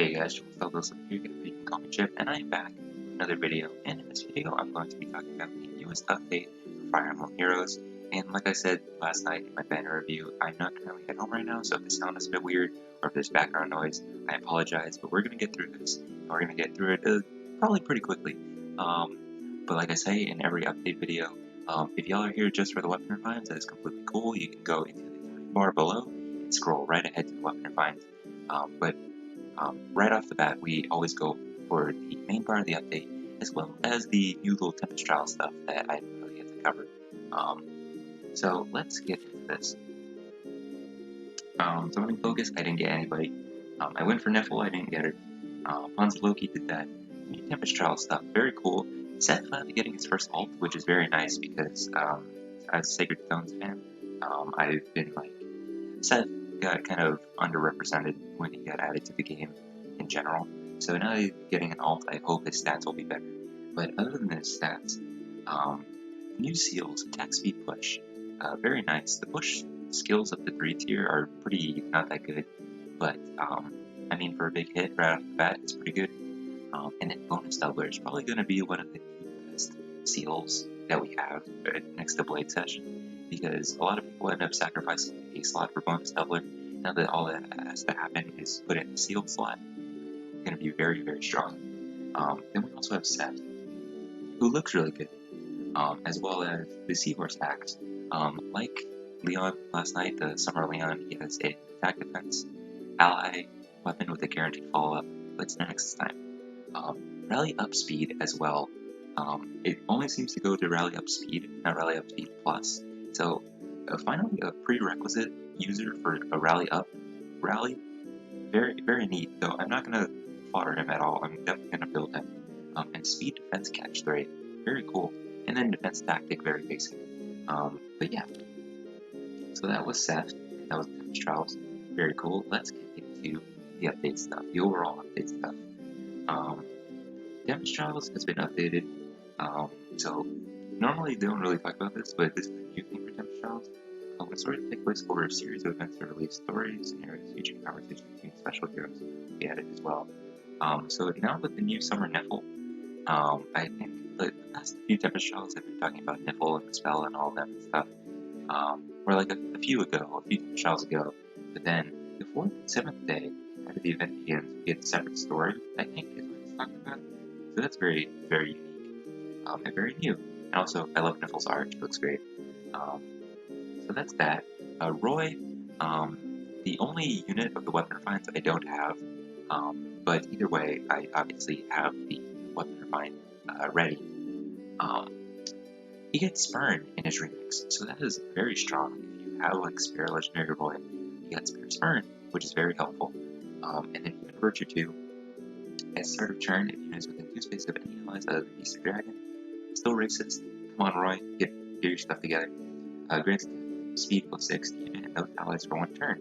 Hey guys, Seth here, you can call me Chip, and I am back with another video. And in this video, I'm going to be talking about the newest update for Fire Emblem Heroes. And like I said last night in my banner review, I'm not currently at home right now, so if the sound is a bit weird or if there's background noise, I apologize. But we're going to get through this, and we're going to get through it probably pretty quickly. But like I say in every update video, if y'all are here just for the weapon refines, that is completely cool. You can go into the time bar below and scroll right ahead to the weapon refines. Right off the bat, we always go for the main part of the update, as well as the new little Tempest Trial stuff that I didn't really get to cover. So let's get into this. Zoning Focus, I didn't get anybody. I went for Niffle, I didn't get her. Ponzi Loki did that. New Tempest Trial stuff, very cool. Seth finally getting his first ult, which is very nice because as a Sacred Stones fan, I've been like, Seth got kind of underrepresented when he got added to the game in general. So now he's getting an ult, I hope his stats will be better. But other than his stats, new seals, attack speed push, very nice. The push skills up to 3 tier are pretty not that good, but I mean for a big hit right off the bat, it's pretty good. And then bonus doubler is probably going to be one of the best seals that we have next to Blade Session, because a lot of people end up sacrificing a slot for bonus doubler. Now that all that has to happen is put in the sealed slot, it's going to be very, very strong. Then we also have Seth, who looks really good, as well as the Seahorse axe. Like Leon last night, the Summer Leon, he has an attack defense ally weapon with a guaranteed follow-up, but it's next time. Rally up speed as well. It only seems to go to rally up speed, not rally up speed plus. So finally a prerequisite user for a rally up rally. Very, very neat, though I'm not going to fodder him at all. I'm definitely going to build him. And speed defense catch rate, very cool. And then defense tactic, very basic. But yeah, so that was Seth. That was Tempest Trials. Very cool. Let's get into the update stuff, the overall update stuff. Tempest Trials has been updated. So normally they don't really talk about this, but this is a new thing for Tempest Trials. When stories take place over a series of events that release stories, scenarios featuring conversations between special heroes, we added as well. So now with the new Summer Niffle, I think the past few Tempest Trials have been talking about Niffle and the spell and all that stuff. Or like a few Tempest Trials ago. But then the 4th and 7th day after the event begins, we get a separate story, I think is what it's talking about. So that's very, very unique and very new. And also, I love Niffle's art, it looks great. So that's that. Roy, the only unit of the weapon refines I don't have, but either way, I obviously have the weapon refine ready. He gets Spurn in his remix, so that is very strong. If you have like Spare Legendary Roy, you got Spurn, which is very helpful. And then even Virtue 2, at start of turn, if units within 2 spaces of any allies other than Beast or Dragon, still racist. Come on, Roy, get your stuff together. Grants speed plus 6 to unit and those allies for 1 turn.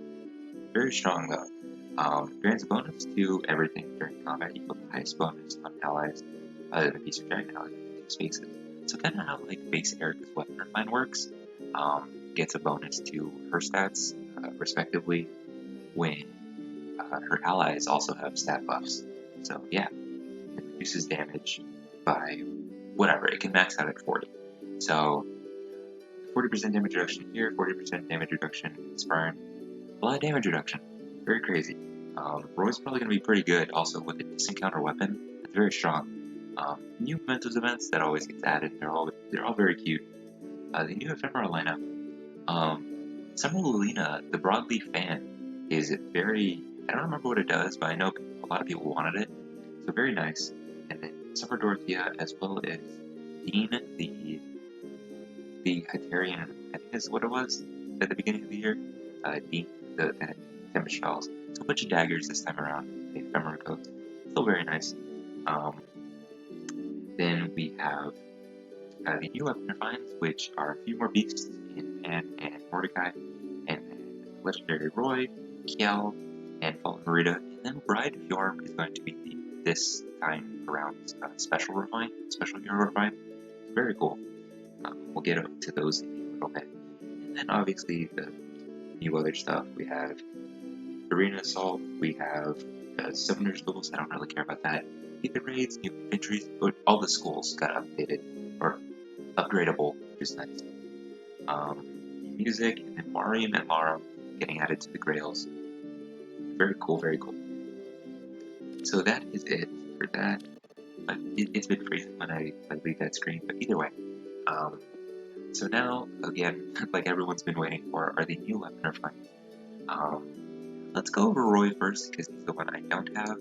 Very strong though. Grants a bonus to everything during combat equal to the highest bonus on allies other than Beast or Dragon allies within 2 spaces. So kind of how like base Erica's weapon refine works. Gets a bonus to her stats, respectively, when her allies also have stat buffs. So yeah, it reduces damage by whatever. It can max out at 40. So 40% damage reduction here, 40% damage reduction in Spurn. A lot of damage reduction. Very crazy. Roy's probably going to be pretty good also with a disencounter weapon. It's very strong. New Mementos events that always gets added. They're all very cute. The new ephemera lineup. Summer Lilina, the Broadleaf fan, is very. I don't remember what it does, but I know a lot of people wanted it. So very nice. And then Summer Dorothea, as well as Dean, the Hyterian, I think is what it was at the beginning of the year. Dean, the Tempest Trials. So a bunch of daggers this time around. The ephemera coats. Still very nice. Then we have the new weapon refines, which are a few more beasts in Pan and Mordecai, and then Legendary Roy, Kiel, and Fallen Marita, and then Bride of Yorm is going to be this time around special hero refine. Very cool. We'll get up to those in a little bit. And then obviously the new other stuff we have Arena Assault, we have Summoner Schools. I don't really care about that. Ether Raids, new inventories, but all the schools got updated, or upgradable, which is nice. Music, and then Mariam and Lara getting added to the Grails. Very cool, very cool. So that is it for that. But it's been freezing when I leave that screen, but either way. So now, again, like everyone's been waiting for, are the new weapon refinements. Let's go over Roy first, because he's the one I don't have.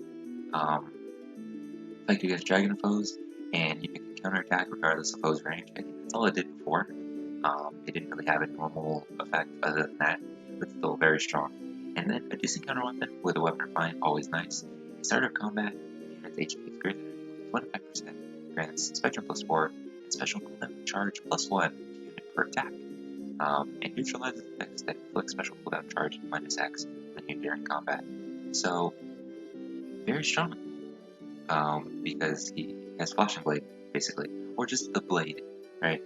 Like you get Dragon Foes, and you can counterattack regardless of foe's range. I think that's all it did before. It didn't really have a normal effect other than that, but still very strong. And then a decent counter weapon with a weapon refine, always nice. Start of combat, unit's HP is greater than 25%, grants Spectrum plus 4, and special cooldown charge plus 1 unit per attack. And neutralizes effects that inflict special cooldown charge minus X on unit during combat. So, very strong. Because he has Flashing Blade, basically, or just the blade, right?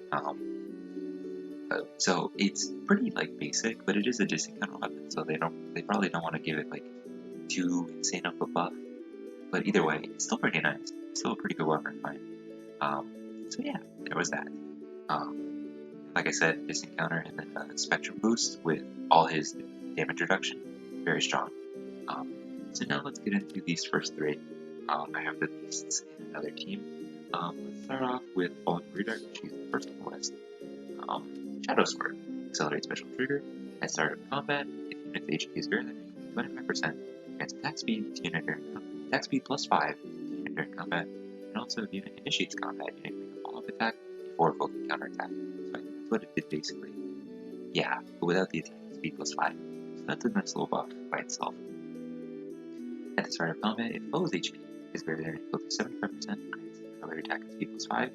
So it's pretty like basic, but it is a decent counter weapon, so they probably don't want to give it like too insane of a buff. But either way, it's still pretty nice. It's still a pretty good weapon find. So yeah, there was that. Like I said, decent counter and then Spectrum boost with all his damage reduction, very strong. So now let's get into these first three. I have the beasts in another team. Let's start off with Fallen Breeder. She's the first on the list. Shadow Sword. Accelerate special trigger. At start of combat, if unit's HP is greater than 25%, grants attack speed to unit during combat. Attack speed plus 5 to unit during combat. And also, if unit initiates combat, unit can make a follow-up attack before evoking counterattack. So that's what it did basically. Yeah, but without the attack speed plus 5. So that's a nice little buff by itself. At the start of combat, if foe's HP is greater than or equal to 75%, grants another attack speed plus 5,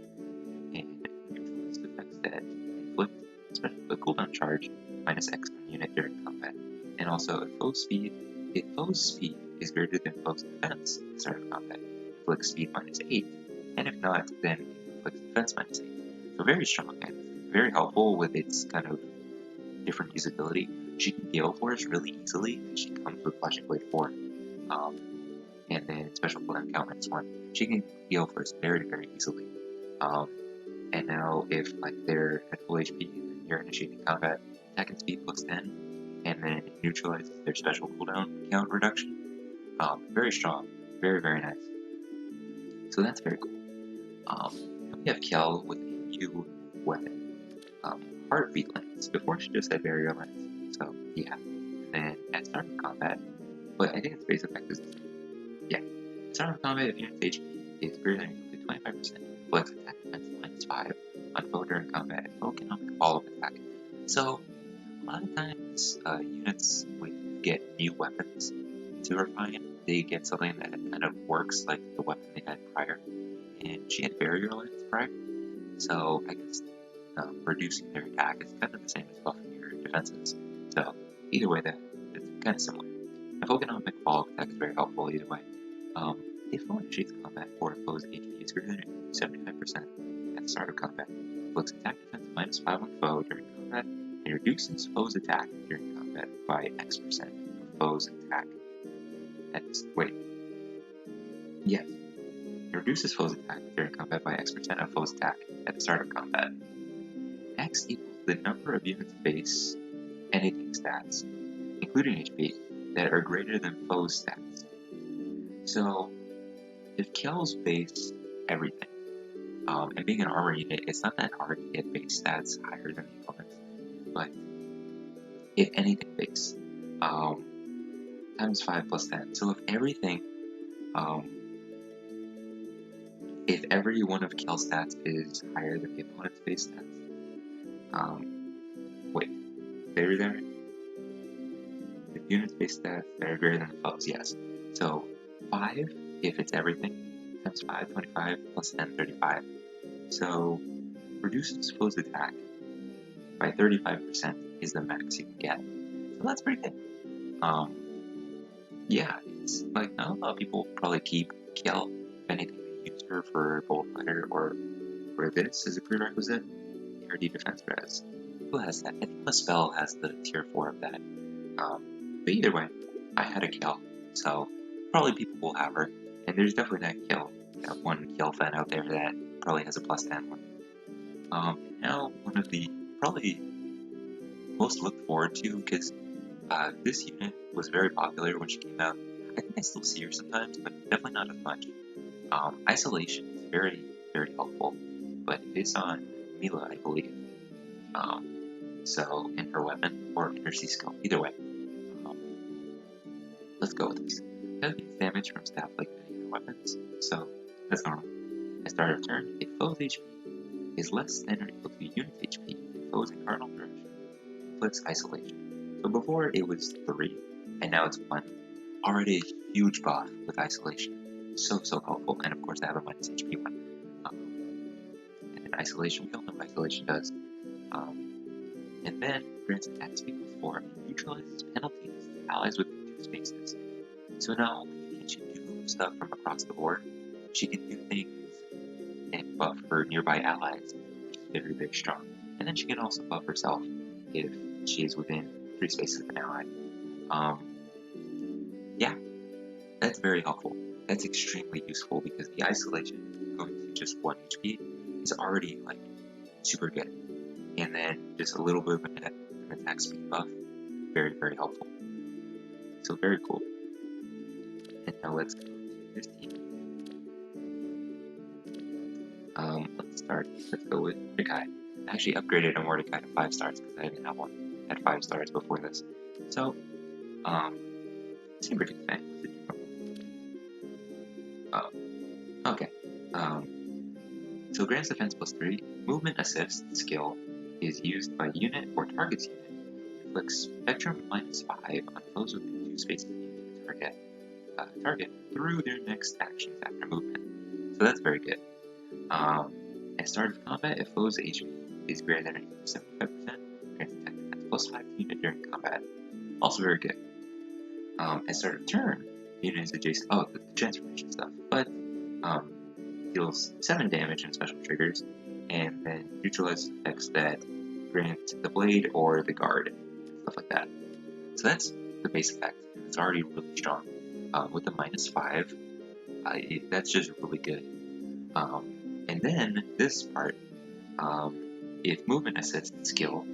and neutralizes effects that inflict a cooldown charge minus X on unit during combat. And also, if foe's speed is greater than foe's defense at the start of combat, inflicts speed minus 8, and if not, then inflicts defense minus 8. So very strong and very helpful with its kind of different usability. She can Gale Force really easily, she comes with Flashing Blade 4. And then special cooldown count minus 1. She can Gale Force very, very easily. And now if like they're at full HP and you're initiating combat, attack and speed plus 10, and then it neutralizes their special cooldown count reduction. Very strong, very, very nice. So that's very cool. We have Kel with a new weapon, Heartbeat Lance. Before she just had Barrier Lance, so yeah. And then at start of combat, but I think its base effect is the same. Yeah. At start of combat, if unit's HP is greater than or equal to 25%, flex attack defense minus 5 on foe during combat, and foe cannot make a follow-up attack. So, a lot of times, units, when you get new weapons to refine, they get something that kind of works like the weapon they had prior. And she had Barrier Lance prior, so I guess reducing their attack is kind of the same as buffing your defenses. So, either way, it's kind of similar. A foe cannot make a follow-up attack is very helpful either way. If foe initiates combat or if foe's HP is greater than 75% at the start of combat, inflicts attack defense minus 5 on foe during combat, and reduces foe's attack during combat by X% of foe's attack. Yes. It reduces foe's attack during combat by X% of foe's attack at the start of combat. X equals the number of units base anything stats, including HP, that are greater than foe's stats. So, if Kel's base everything, and being an armor unit, it's not that hard to get base stats higher than the opponents, but if anything base, times 5 plus 10. So if everything, if every one of Kel's stats is higher than the opponent's base stats, wait, stay there? If unit's base stats that are greater than the foe's, yes. So 5 if it's everything, times 5, 25, plus 10, 35. So reduces foe's attack by 35% is the max you can get. So that's pretty good. Yeah, it's like not a lot of people probably keep Kiel. If anything, they use her for Bolt Fighter or for this as a prerequisite. ARD Defense Res. Who has that? I think the spell has the tier 4 of that. But either way, I had a kill, so probably people will have her. And there's definitely that one kill fan out there that probably has a plus 10 one. Now one of the probably most looked forward to because this unit was very popular when she came out. I think I still see her sometimes, but definitely not as much. Isolation is very, very helpful, but it's on Mila, I believe. So in her weapon or in her C skill, either way. Let's go with this. That means damage from staff like many other weapons, so that's normal. At start of turn, if foe's HP is less than or equal to unit's HP in foe's in cardinal direction, inflicts isolation. So before it was 3, and now it's 1. Already a huge buff with isolation. So helpful, and of course I have a minus HP one. And then isolation, we all know what isolation does. And then grants attack speed plus 4 and neutralizes penalties to allies within 2 spaces. So not only can she do stuff from across the board, she can do things and buff her nearby allies, which is very, very strong. And then she can also buff herself if she is within 3 spaces of an ally. Yeah, that's very helpful. That's extremely useful because the isolation going to just 1 HP is already like super good. And then just a little bit of an attack speed buff, very, very helpful. So very cool. And now let's go to this team. Let's go with Mordecai. I actually upgraded a Mordecai to 5 stars because I didn't have one. I had 5 stars before this. So, super good thing. Okay. So grants defense plus 3. Movement assist skill is used by unit or target's unit. Inflicts spectrum minus 5 on foes within 2 spaces of unit target through their next actions after movement. So that's very good. At start of combat, if foe's HP is greater than or equal to 75%, grants attack defense plus 5 to unit during combat. Also very good. At start of turn, unit is adjacent. Oh, the transformation stuff. But deals 7 damage and special triggers, and then neutralizes effects that grant the blade or the guard, stuff like that. So that's the base effect, and it's already really strong. With the minus 5, that's just really good. And then this part, if movement assist skill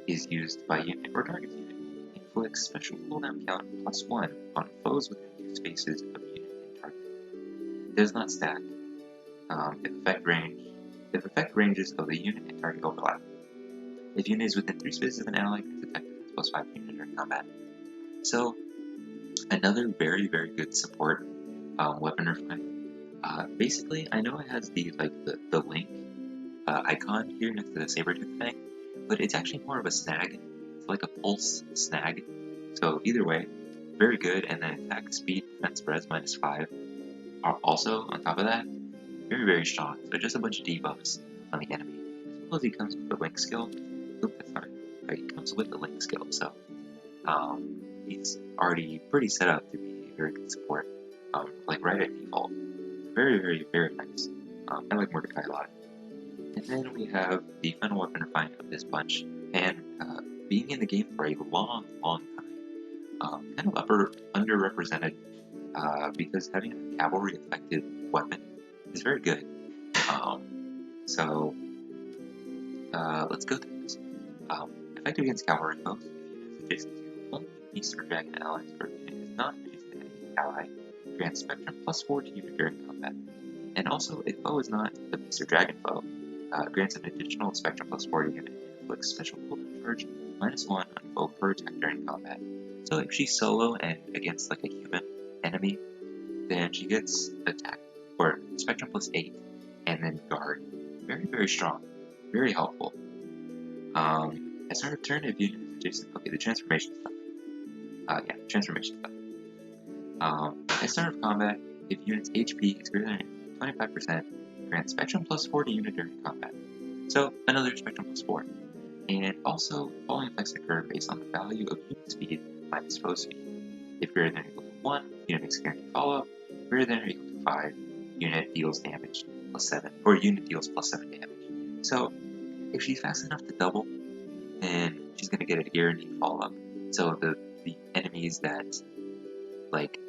is used by unit or target unit, inflicts special cooldown count plus 1 on foes within 2 spaces of unit and target. Does not stack. If effect ranges of the unit and target overlap. If unit is within 3 spaces of an ally, it's attack defense plus 5 unit during combat. So another very, very good support weapon refine. Basically, I know it has the link icon here next to the saber-tooth thing, but it's actually more of a snag. It's like a pulse snag. So either way, very good. And then attack speed, defense spreads minus 5 are also on top of that. Very, very strong. So just a bunch of debuffs on the enemy. As well as he comes with the link skill. He comes with the link skill, so he's already pretty set up to be a very good support. Like right at default. Very, very, very nice. I like Mordecai a lot. And then we have the final weapon refine of this bunch, and being in the game for a long, long time, kind of underrepresented because having a cavalry effective weapon is very good. So let's go through this. Effective against cavalry foes, if unit is adjacent to only beast or dragon allies, or if unit is not adjacent to any ally, grants spectrum plus 4 to unit during combat. And also, if foe is not the beast or dragon foe, grants an additional spectrum plus 4 to unit and inflicts special cooldown charge minus 1 on foe per attack during combat. So if she's solo and against like a human enemy, then she gets attack or spectrum plus 8 and then guard. Very, very strong. Very helpful. At start of turn, if unit is adjacent, okay, the transformation stuff. Transformation stuff. At start of combat, if unit's HP is greater than 25%, grant spectrum plus 4 to unit during combat. So another spectrum plus 4. And also, following effects occur based on the value of unit speed minus foe speed. If greater than or equal to 1, unit makes guaranteed follow-up. Greater than or equal to 5, unit deals damage plus 7, or unit deals plus 7 damage. So if she's fast enough to double, then she's going to get a guaranteed follow-up. So the enemies that like,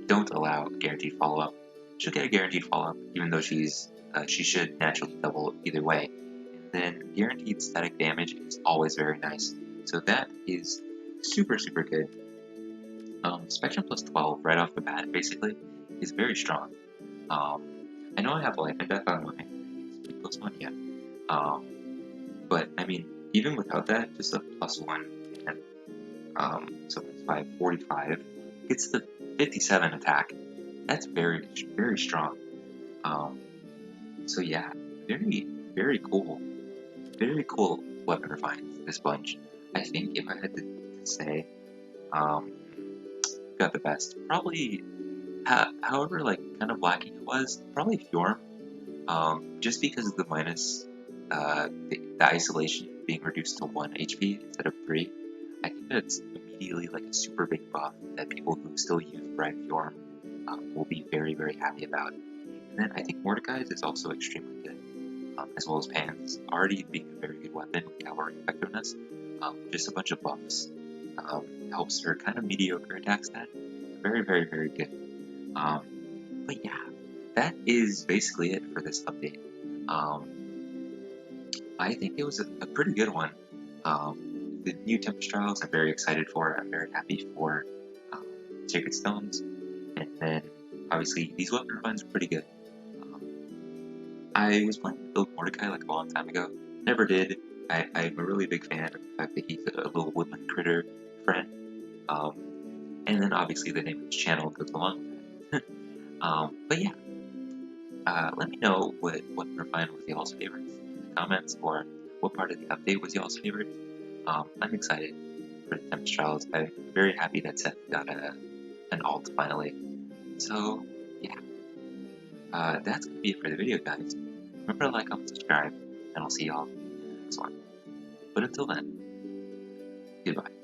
don't allow guaranteed follow-up. She'll get a guaranteed follow-up, even though she should naturally double either way. And then guaranteed static damage is always very nice. So that is super, super good. Spectrum plus 12 right off the bat, basically, is very strong. Um, I know I have life and death on mine. Speed plus 1, yeah. But, I mean, even without that, just a plus 1, and so that's 545, gets the 57 attack. That's very, very strong. Um, so yeah, very, very cool. Very cool weapon refines, this bunch. I think if I had to say, um, got the best, probably, however, like, kind of lacking it was, probably Fjorm. Just because of the minus, the isolation being reduced to 1 HP instead of 3. I think that's immediately like a super big buff that people who still use Bright Fjorm will be very, very happy about. And then I think Mordecai's is also extremely good, as well as Pan's, already being a very good weapon with cavalry effectiveness. Just a bunch of buffs helps her kind of mediocre attack stat. Very, very, very good. But yeah, that is basically it for this update. I think it was a pretty good one. The new Tempest Trials I'm very excited for. I'm very happy for Sacred Stones. And then, obviously, these weapon refines are pretty good. I was planning to build Mordecai like a long time ago. Never did. I'm a really big fan of the fact that he's a little woodland critter friend. And then, obviously, the name of this channel goes along with that. But yeah, let me know what refine was y'all's favorites in the comments, or what part of the update was y'all's favorite. I'm excited for the Tempest Trials. I'm very happy that Seth got an alt finally. So yeah, that's gonna be it for the video, guys. Remember to like, comment, subscribe, and I'll see y'all in the next one. But until then, goodbye.